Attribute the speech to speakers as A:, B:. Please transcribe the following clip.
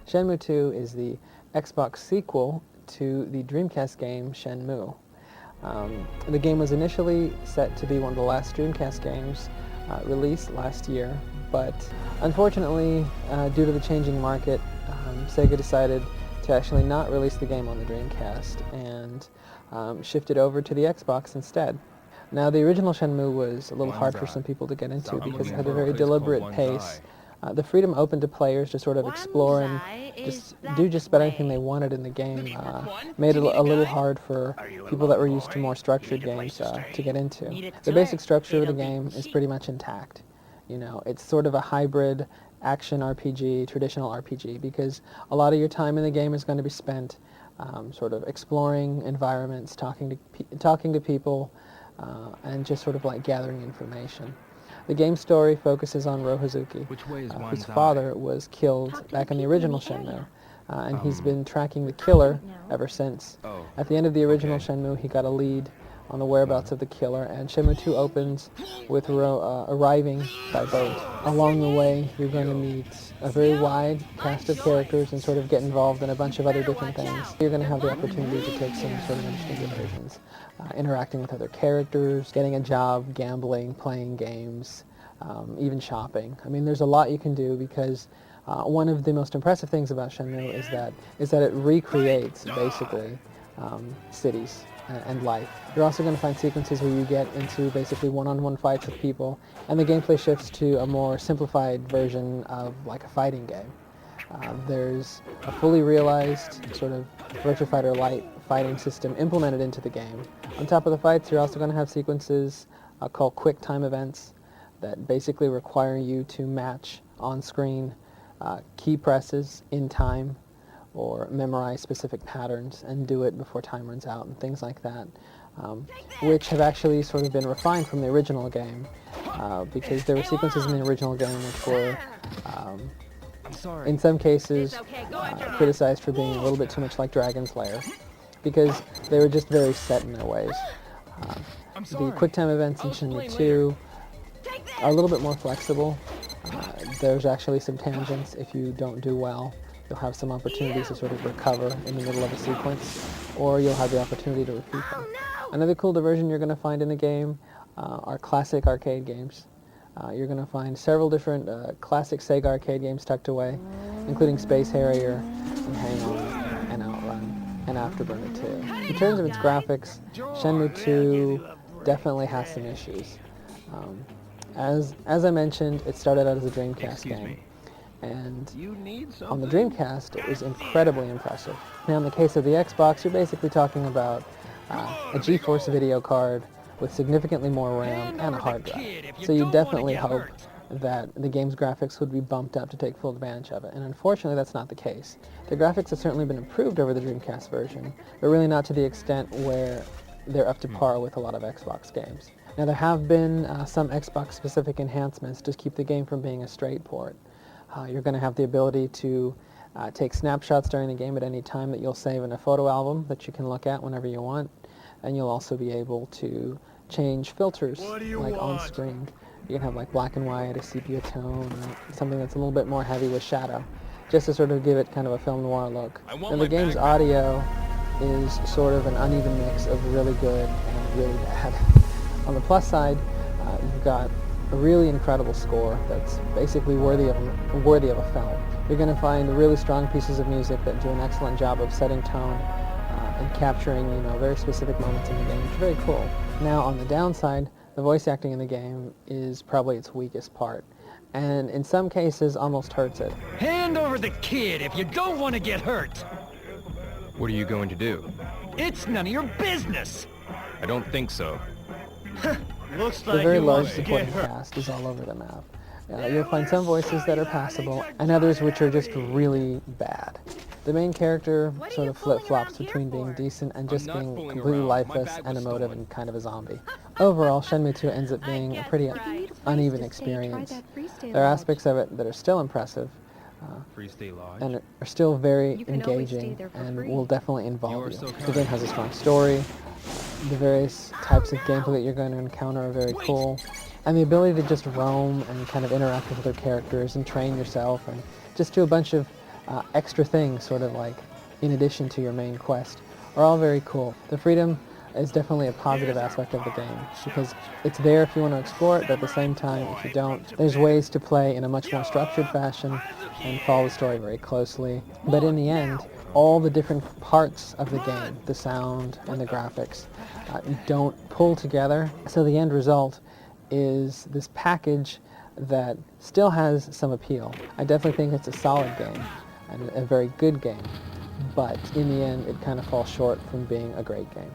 A: Shenmue II is the Xbox sequel to the Dreamcast game Shenmue. The game was initially set to be one of the last Dreamcast games released last year, but unfortunately, due to the changing market, Sega decided to actually not release the game on the Dreamcast and shifted over to the Xbox instead. Now, the original Shenmue was a little hard for some people to get into because it had a very deliberate pace. The freedom open to players to sort of explore and do just about anything they wanted in the game made it a little hard for people that were used to more structured games to get into. The basic structure of the game is pretty much intact. You know, it's sort of a hybrid action RPG, traditional RPG, because a lot of your time in the game is going to be spent sort of exploring environments, talking to people, and just sort of like gathering information. The game story focuses on Rohazuki, whose father was killed back in the original Shenmue, and he's been tracking the killer ever since. At the end of the original Shenmue, he got a lead on the whereabouts of the killer, and Shenmue II opens with arriving by boat. Along the way, you're going to meet a very wide cast of characters and sort of get involved in a bunch of other different things. You're going to have the opportunity to take some sort of interesting diversions, interacting with other characters, getting a job, gambling, playing games, even shopping. I mean, there's a lot you can do because one of the most impressive things about Shenmue is that it recreates, basically, cities and life. You're also going to find sequences where you get into basically one-on-one fights with people, and the gameplay shifts to a more simplified version of like a fighting game. There's a fully realized sort of Virtua Fighter Lite fighting system implemented into the game. On top of the fights, you're also going to have sequences called quick time events that basically require you to match on-screen key presses in time or memorize specific patterns and do it before time runs out and things like that, which have actually sort of been refined from the original game because there were sequences in the original game which were in some cases criticized for being a little bit too much like Dragon's Lair because they were just very set in their ways. The QuickTime events in Shenmue 2 are a little bit more flexible. There's actually some tangents if you don't do well. You'll have some opportunities to sort of recover in the middle of a sequence, or you'll have the opportunity to repeat them. Another cool diversion you're going to find in the game are classic arcade games. You're going to find several different classic Sega arcade games tucked away, including Space Harrier, and Hang On, and Outrun, and Afterburner 2. In terms of its graphics, Shenmue 2 definitely has some issues. As I mentioned, it started out as a Dreamcast game. And on the Dreamcast, it was incredibly impressive. Now, in the case of the Xbox, you're basically talking about a GeForce video card with significantly more RAM and a hard drive. So you definitely hope that the game's graphics would be bumped up to take full advantage of it. And unfortunately, that's not the case. The graphics have certainly been improved over the Dreamcast version, but really not to the extent where they're up to par with a lot of Xbox games. Now, there have been some Xbox-specific enhancements to keep the game from being a straight port. You're going to have the ability to take snapshots during the game at any time that you'll save in a photo album that you can look at whenever you want, and you'll also be able to change filters like on screen. You can have like black and white, a sepia tone, or something that's a little bit more heavy with shadow, just to sort of give it kind of a film noir look. And the game's audio is sort of an uneven mix of really good and really bad. On the plus side, you've got a really incredible score that's basically worthy of a film. You're going to find really strong pieces of music that do an excellent job of setting tone and capturing, very specific moments in the game, which is very cool. Now, on the downside, the voice acting in the game is probably its weakest part, and in some cases almost hurts it.
B: Hand over the kid if you don't want to get hurt.
C: What are you going to do?
B: It's none of your business.
C: I don't think so.
B: Looks
A: The
B: like
A: very
B: you
A: large
B: want to get
A: supporting
B: hurt.
A: cast is all over the map. You'll find some voices that are passable, and others which are just really bad. The main character sort of flip-flops between being decent and just being completely lifeless and emotive and kind of a zombie. Overall, Shenmue 2 ends up being a pretty uneven experience. There are aspects of it that are still impressive, and are still very engaging and will definitely involve you. The game has a strong story. The various types of gameplay that you're going to encounter are very cool. And the ability to just roam and kind of interact with other characters and train yourself and just do a bunch of extra things, sort of like in addition to your main quest, are all very cool. The freedom is definitely a positive aspect of the game because it's there if you want to explore it, but at the same time, if you don't, there's ways to play in a much more structured fashion and follow the story very closely. But in the end, all the different parts of the game, the sound and the graphics, don't pull together. So the end result is this package that still has some appeal. I definitely think it's a solid game and a very good game, but in the end it kind of falls short from being a great game.